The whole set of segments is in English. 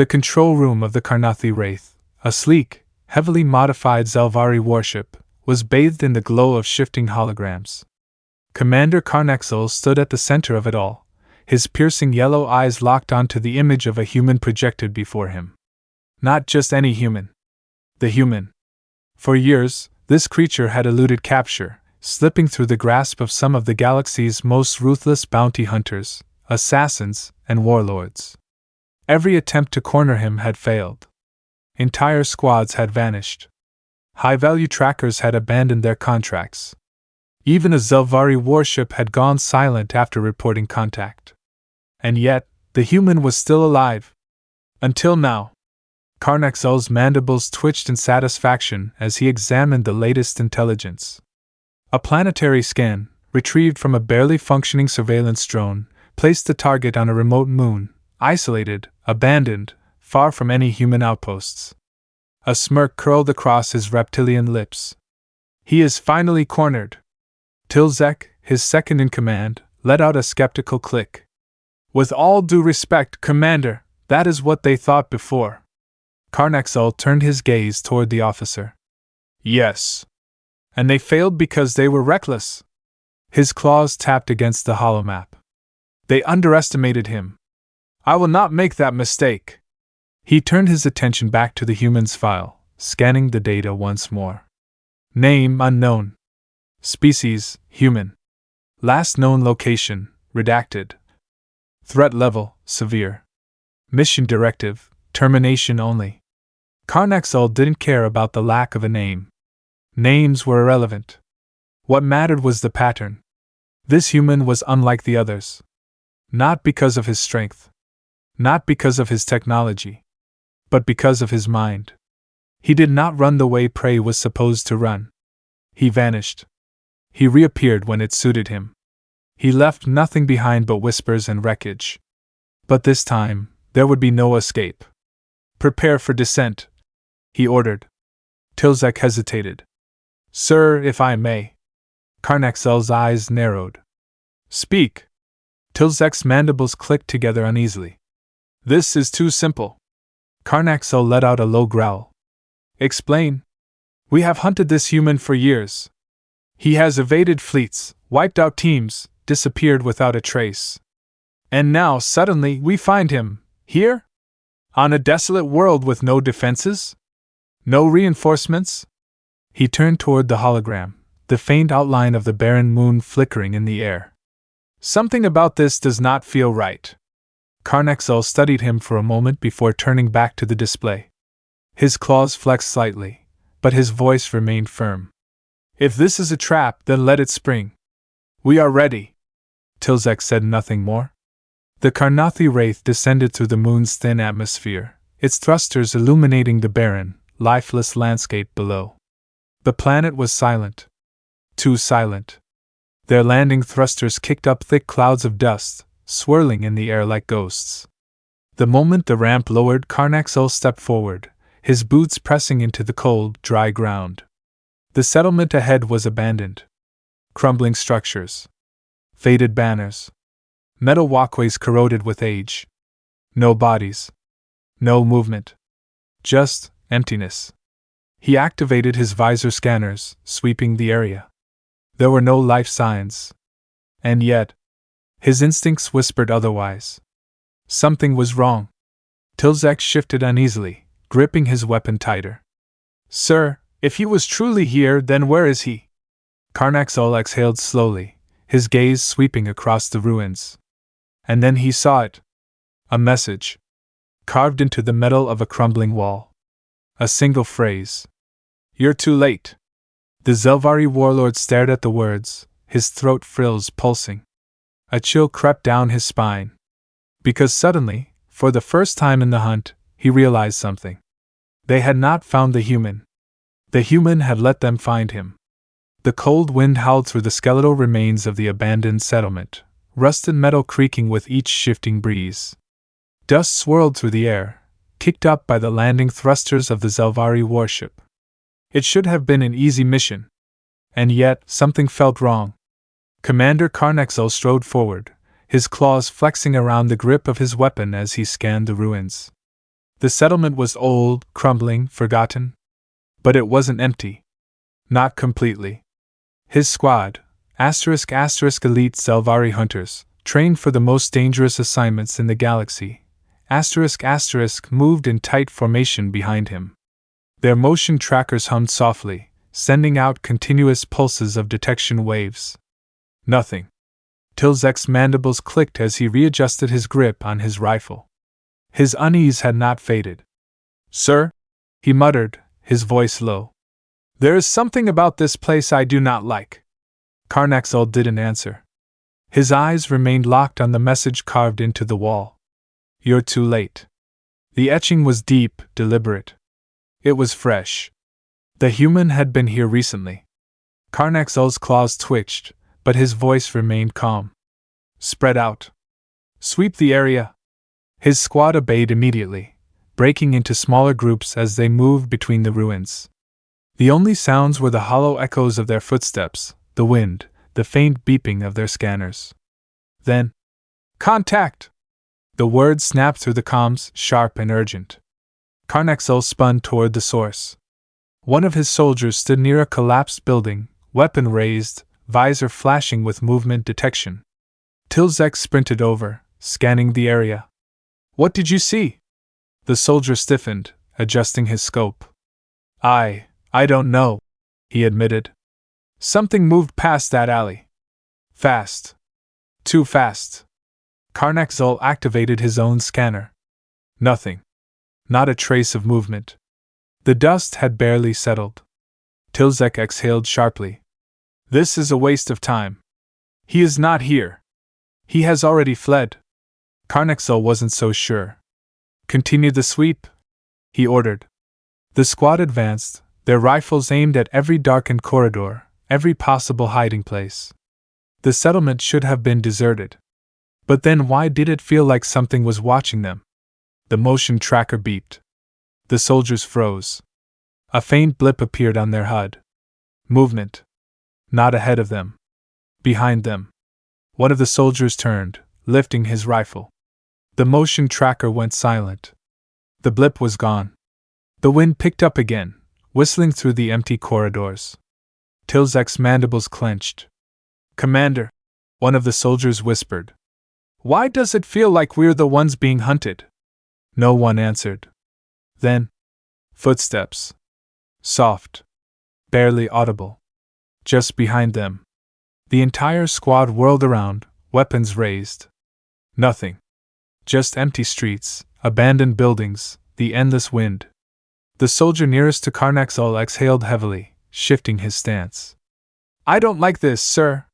The control room of the Karnak'Zul Wraith, a sleek, heavily modified Zelvari warship, was bathed in the glow of shifting holograms. Commander Karnak'Zul stood at the center of it all, his piercing yellow eyes locked onto the image of a human projected before him. Not just any human. The human. For years, this creature had eluded capture, slipping through the grasp of some of the galaxy's most ruthless bounty hunters, assassins, and warlords. Every attempt to corner him had failed. Entire squads had vanished. High-value trackers had abandoned their contracts. Even a Zelvari warship had gone silent after reporting contact. And yet, the human was still alive. Until now. Karnak'Zul's mandibles twitched in satisfaction as he examined the latest intelligence. A planetary scan, retrieved from a barely functioning surveillance drone, placed the target on a remote moon, isolated, abandoned, far from any human outposts. A smirk curled across his reptilian lips. He is finally cornered. Tilzek, his second in command, let out a skeptical click. With all due respect, Commander, that is what they thought before. Karnak'Zul turned his gaze toward the officer. Yes. And they failed because they were reckless. His claws tapped against the holomap. They underestimated him. I will not make that mistake. He turned his attention back to the human's file, scanning the data once more. Name unknown. Species, human. Last known location, redacted. Threat level, severe. Mission directive, termination only. Karnak'Zul didn't care about the lack of a name. Names were irrelevant. What mattered was the pattern. This human was unlike the others. Not because of his strength. Not because of his technology. But because of his mind. He did not run the way prey was supposed to run. He vanished. He reappeared when it suited him. He left nothing behind but whispers and wreckage. But this time, there would be no escape. Prepare for descent, he ordered. Tilzek hesitated. Sir, if I may. Karnak'Zul's eyes narrowed. Speak. Tilzek's mandibles clicked together uneasily. This is too simple. Karnak'Zul let out a low growl. Explain. We have hunted this human for years. He has evaded fleets, wiped out teams, disappeared without a trace. And now, suddenly, we find him, here? On a desolate world with no defenses? No reinforcements? He turned toward the hologram, the faint outline of the barren moon flickering in the air. Something about this does not feel right. Karnak'Zul studied him for a moment before turning back to the display. His claws flexed slightly, but his voice remained firm. If this is a trap, then let it spring. We are ready. Tilzek said nothing more. The Karnak'Zul Wraith descended through the moon's thin atmosphere, its thrusters illuminating the barren, lifeless landscape below. The planet was silent. Too silent. Their landing thrusters kicked up thick clouds of dust, swirling in the air like ghosts. The moment the ramp lowered, Karnak'Zul stepped forward, his boots pressing into the cold, dry ground. The settlement ahead was abandoned. Crumbling structures. Faded banners. Metal walkways corroded with age. No bodies. No movement. Just emptiness. He activated his visor scanners, sweeping the area. There were no life signs. And yet, his instincts whispered otherwise. Something was wrong. Tilzek shifted uneasily, gripping his weapon tighter. Sir, if he was truly here, then where is he? Karnak'Zul exhaled slowly, his gaze sweeping across the ruins. And then he saw it. A message. Carved into the metal of a crumbling wall. A single phrase. You're too late. The Zelvari warlord stared at the words, his throat frills pulsing. A chill crept down his spine. Because suddenly, for the first time in the hunt, he realized something. They had not found the human. The human had let them find him. The cold wind howled through the skeletal remains of the abandoned settlement, rusted metal creaking with each shifting breeze. Dust swirled through the air, kicked up by the landing thrusters of the Zelvari warship. It should have been an easy mission. And yet, something felt wrong. Commander Karnak'Zul strode forward, his claws flexing around the grip of his weapon as he scanned the ruins. The settlement was old, crumbling, forgotten. But it wasn't empty. Not completely. His squad, ***elite Zelvari hunters, trained for the most dangerous assignments in the galaxy, ***, moved in tight formation behind him. Their motion trackers hummed softly, sending out continuous pulses of detection waves. Nothing. Tilzek's mandibles clicked as he readjusted his grip on his rifle. His unease had not faded. "Sir," he muttered, his voice low. "There is something about this place I do not like." Karnak'Zul didn't answer. His eyes remained locked on the message carved into the wall. "You're too late." The etching was deep, deliberate. It was fresh. The human had been here recently. Karnak'Zul's claws twitched, but his voice remained calm. "Spread out. Sweep the area." His squad obeyed immediately, breaking into smaller groups as they moved between the ruins. The only sounds were the hollow echoes of their footsteps, the wind, the faint beeping of their scanners. Then, "Contact!" The word snapped through the comms, sharp and urgent. Karnak'Zul spun toward the source. One of his soldiers stood near a collapsed building, weapon raised, visor flashing with movement detection. Tilzek sprinted over, scanning the area. "What did you see?" The soldier stiffened, adjusting his scope. I don't know," he admitted. "Something moved past that alley. Fast. Too fast." Karnak'Zul activated his own scanner. Nothing. Not a trace of movement. The dust had barely settled. Tilzek exhaled sharply. "This is a waste of time. He is not here. He has already fled." Karnak'Zul wasn't so sure. "Continue the sweep," he ordered. The squad advanced, their rifles aimed at every darkened corridor, every possible hiding place. The settlement should have been deserted. But then why did it feel like something was watching them? The motion tracker beeped. The soldiers froze. A faint blip appeared on their HUD. Movement. Not ahead of them. Behind them. One of the soldiers turned, lifting his rifle. The motion tracker went silent. The blip was gone. The wind picked up again, whistling through the empty corridors. Tilzek's mandibles clenched. "Commander," one of the soldiers whispered. "Why does it feel like we're the ones being hunted?" No one answered. Then, footsteps. Soft. Barely audible. Just behind them. The entire squad whirled around, weapons raised. Nothing. Just empty streets, abandoned buildings, the endless wind. The soldier nearest to Karnak'Zul exhaled heavily, shifting his stance. "I don't like this, sir."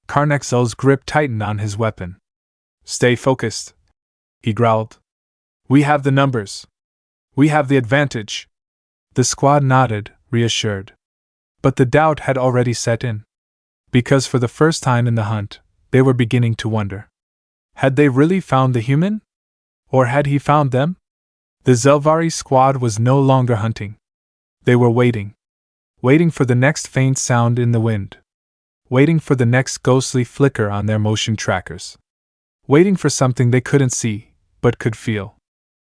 Karnak'Zul's grip tightened on his weapon. "Stay focused," he growled. "We have the numbers. We have the advantage." The squad nodded, reassured. But the doubt had already set in. Because for the first time in the hunt, they were beginning to wonder. Had they really found the human? Or had he found them? The Zelvari squad was no longer hunting. They were waiting. Waiting for the next faint sound in the wind. Waiting for the next ghostly flicker on their motion trackers. Waiting for something they couldn't see, but could feel.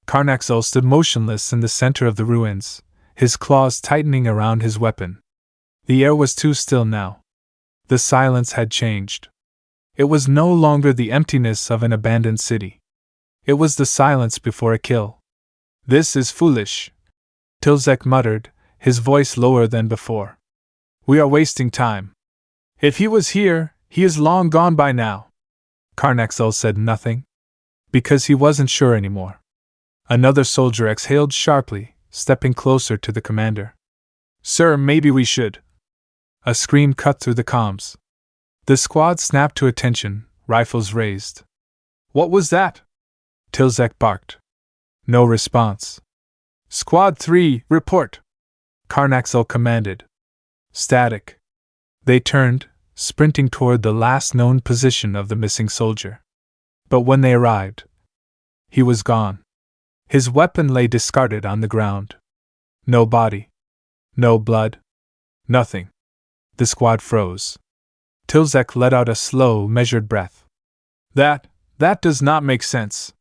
Karnak'Zul stood motionless in the center of the ruins, his claws tightening around his weapon. The air was too still now. The silence had changed. It was no longer the emptiness of an abandoned city. It was the silence before a kill. "This is foolish," Tilzek muttered, his voice lower than before. "We are wasting time. If he was here, he is long gone by now." Karnak'Zul said nothing. Because he wasn't sure anymore. Another soldier exhaled sharply, stepping closer to the commander. "Sir, maybe we should." A scream cut through the comms. The squad snapped to attention, rifles raised. "What was that?" Tilzek barked. No response. "Squad 3, report!" Karnak'Zul commanded. Static. They turned, sprinting toward the last known position of the missing soldier. But when they arrived, he was gone. His weapon lay discarded on the ground. No body. No blood. Nothing. The squad froze. Tilzek let out a slow, measured breath. That does not make sense."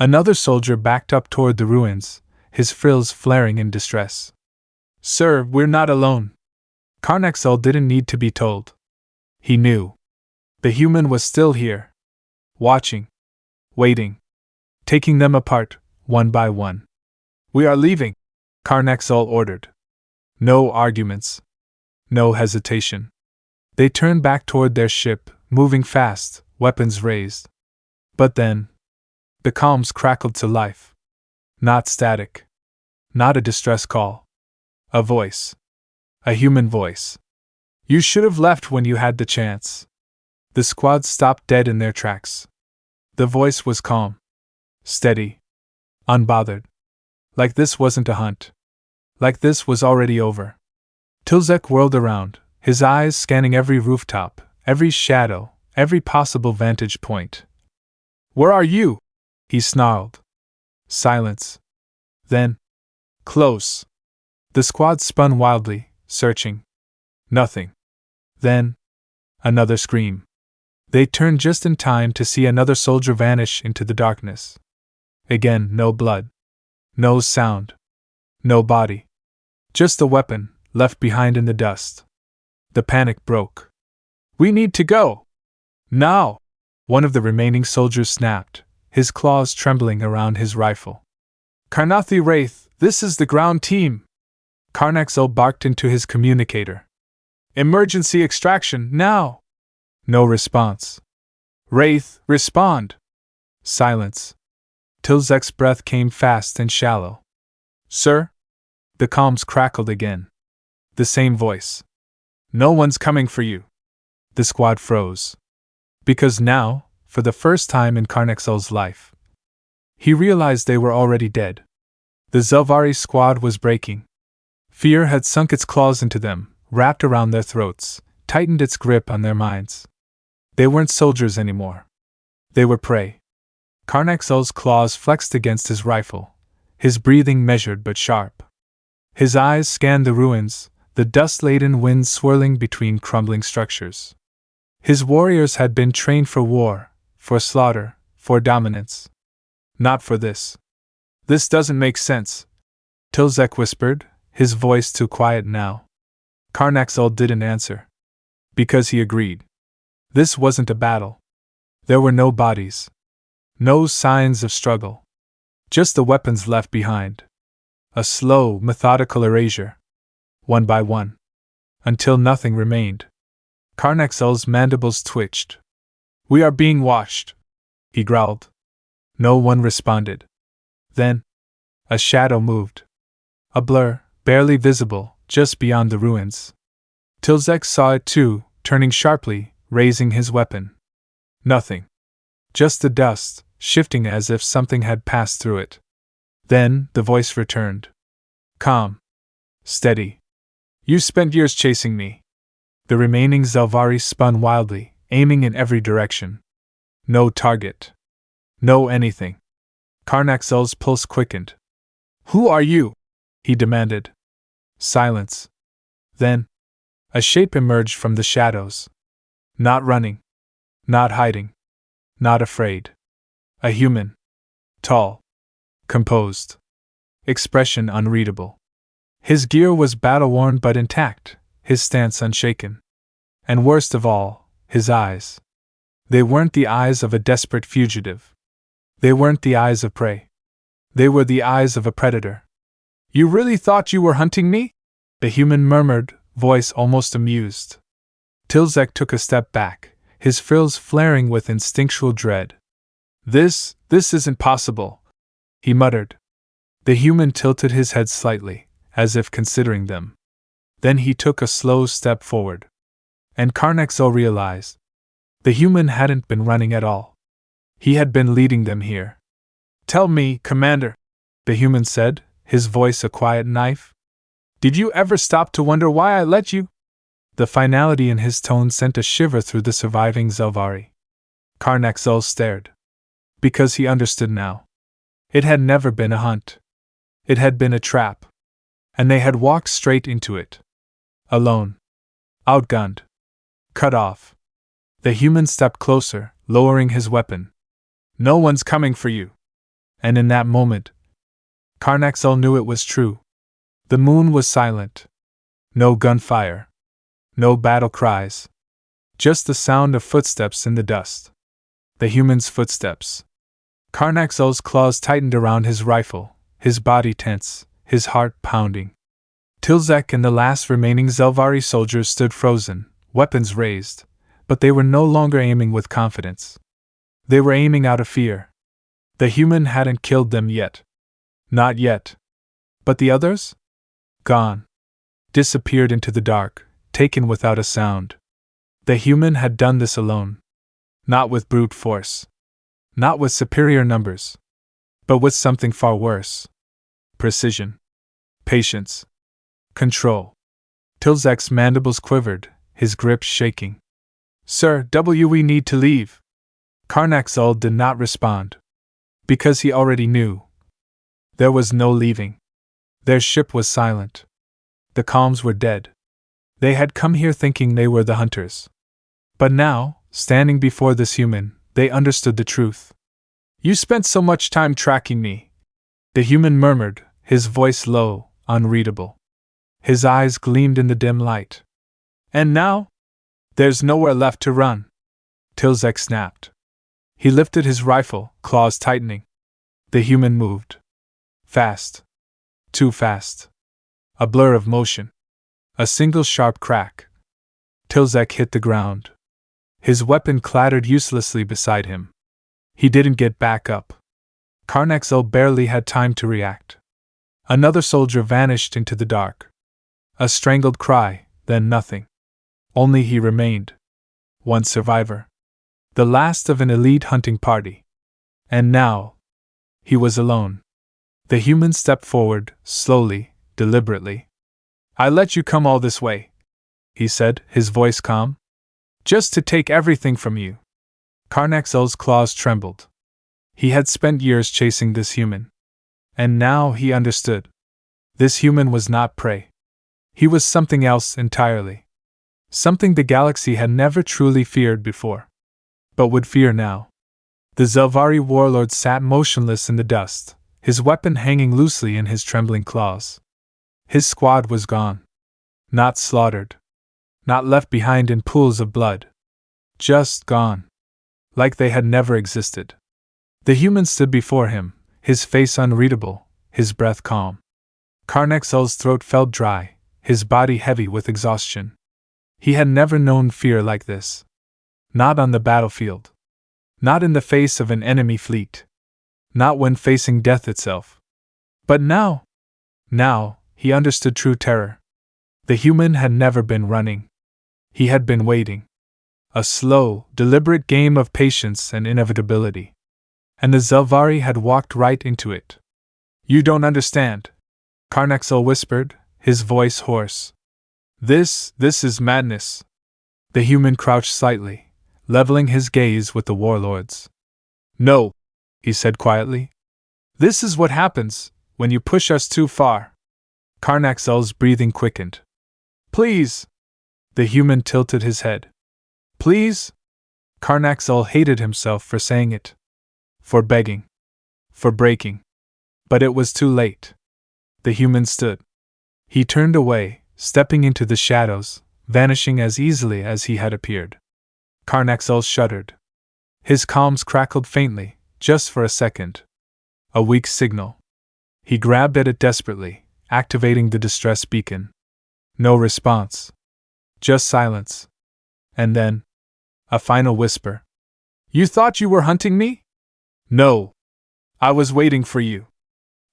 Another soldier backed up toward the ruins, his frills flaring in distress. Sir, we're not alone. Karnak'Zul didn't need to be told. He knew. The human was still here. Watching. Waiting. Taking them apart, one by one. We are leaving, Karnak'Zul ordered. No arguments. No hesitation. They turned back toward their ship, moving fast, weapons raised. But then, the comms crackled to life. Not static. Not a distress call. A voice. A human voice. You should have left when you had the chance. The squad stopped dead in their tracks. The voice was calm. Steady. Unbothered. Like this wasn't a hunt. Like this was already over. Tilzek whirled around, his eyes scanning every rooftop, every shadow, every possible vantage point. Where are you? He snarled. Silence. Then, close. The squad spun wildly, searching. Nothing. Then, another scream. They turned just in time to see another soldier vanish into the darkness. Again, no blood. No sound. No body. Just a weapon, left behind in the dust. The panic broke. We need to go! Now! One of the remaining soldiers snapped, his claws trembling around his rifle. Karnat'Zul Wraith, this is the ground team! Karnak'Zul barked into his communicator. Emergency extraction, now! No response. Wraith, respond! Silence. Tilzek's breath came fast and shallow. Sir? The comms crackled again. The same voice. No one's coming for you. The squad froze. Because now, for the first time in Karnak'Zul's life, he realized they were already dead. The Zelvari squad was breaking. Fear had sunk its claws into them, wrapped around their throats, tightened its grip on their minds. They weren't soldiers anymore. They were prey. Karnak'Zul's claws flexed against his rifle, his breathing measured but sharp. His eyes scanned the ruins, the dust-laden wind swirling between crumbling structures. His warriors had been trained for war, for slaughter, for dominance. Not for this. This doesn't make sense, Tilzek whispered, his voice too quiet now. Karnak'Zul didn't answer. Because he agreed. This wasn't a battle. There were no bodies. No signs of struggle. Just the weapons left behind. A slow, methodical erasure. One by one. Until nothing remained. Karnak'Zul's mandibles twitched. We are being watched, he growled. No one responded. Then, a shadow moved. A blur, barely visible, just beyond the ruins. Tilzek saw it too, turning sharply, raising his weapon. Nothing. Just the dust, shifting as if something had passed through it. Then, the voice returned. Calm. Steady. You spent years chasing me. The remaining Zelvari spun wildly, aiming in every direction. No target. No anything. Karnak'Zul's pulse quickened. Who are you? He demanded. Silence. Then, a shape emerged from the shadows. Not running. Not hiding. Not afraid. A human. Tall. Composed. Expression unreadable. His gear was battle-worn but intact, his stance unshaken. And worst of all, his eyes. They weren't the eyes of a desperate fugitive. They weren't the eyes of prey. They were the eyes of a predator. You really thought you were hunting me? The human murmured, voice almost amused. Tilzek took a step back, his frills flaring with instinctual dread. This isn't possible, he muttered. The human tilted his head slightly, as if considering them. Then he took a slow step forward. And Karnak'Zul realized. The human hadn't been running at all. He had been leading them here. Tell me, Commander, the human said, his voice a quiet knife. Did you ever stop to wonder why I let you? The finality in his tone sent a shiver through the surviving Zelvari. Karnak'Zul stared. Because he understood now. It had never been a hunt. It had been a trap. And they had walked straight into it. Alone. Outgunned. Cut off. The human stepped closer, lowering his weapon. No one's coming for you. And in that moment, Karnak'Zul knew it was true. The moon was silent. No gunfire. No battle cries. Just the sound of footsteps in the dust. The human's footsteps. Karnak'Zul's claws tightened around his rifle, his body tense, his heart pounding. Tilzek and the last remaining Zelvari soldiers stood frozen, weapons raised, but they were no longer aiming with confidence. They were aiming out of fear. The human hadn't killed them yet. Not yet. But the others? Gone. Disappeared into the dark, taken without a sound. The human had done this alone. Not with brute force. Not with superior numbers. But with something far worse. Precision. Patience. Control. Tilzek's mandibles quivered, his grip shaking. Sir, we need to leave. Karnak'Zul did not respond. Because he already knew. There was no leaving. Their ship was silent. The calms were dead. They had come here thinking they were the hunters. But now, standing before this human, they understood the truth. You spent so much time tracking me. The human murmured, his voice low, unreadable. His eyes gleamed in the dim light. And now? There's nowhere left to run. Tilzek snapped. He lifted his rifle, claws tightening. The human moved. Fast. Too fast. A blur of motion. A single sharp crack. Tilzek hit the ground. His weapon clattered uselessly beside him. He didn't get back up. Karnak'Zul barely had time to react. Another soldier vanished into the dark. A strangled cry, then nothing. Only he remained. One survivor. The last of an elite hunting party. And now, he was alone. The human stepped forward, slowly, deliberately. I let you come all this way, he said, his voice calm. Just to take everything from you. Karnak'Zul's claws trembled. He had spent years chasing this human. And now he understood. This human was not prey. He was something else entirely. Something the galaxy had never truly feared before. But would fear now. The Zelvari warlord sat motionless in the dust, his weapon hanging loosely in his trembling claws. His squad was gone. Not slaughtered. Not left behind in pools of blood. Just gone. Like they had never existed. The human stood before him, his face unreadable, his breath calm. Karnak'Zul's throat felt dry, his body heavy with exhaustion. He had never known fear like this. Not on the battlefield. Not in the face of an enemy fleet. Not when facing death itself. But now, he understood true terror. The human had never been running. He had been waiting. A slow, deliberate game of patience and inevitability. And the Zelvari had walked right into it. You don't understand, Karnak'Zul whispered, his voice hoarse. This is madness. The human crouched slightly, leveling his gaze with the warlords. No, he said quietly. This is what happens when you push us too far. Karnak'Zul's breathing quickened. Please! The human tilted his head. Please? Karnak'Zul hated himself for saying it. For begging. For breaking. But it was too late. The human stood. He turned away, stepping into the shadows, vanishing as easily as he had appeared. Karnak'Zul shuddered. His calms crackled faintly, just for a second. A weak signal. He grabbed at it desperately, activating the distress beacon. No response. Just silence. And then, a final whisper. You thought you were hunting me? No. I was waiting for you.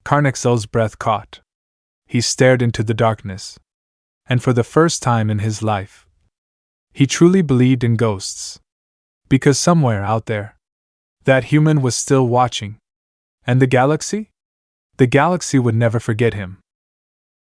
Karnak'Zul's breath caught. He stared into the darkness. And for the first time in his life, he truly believed in ghosts. Because somewhere out there, that human was still watching. And the galaxy? The galaxy would never forget him.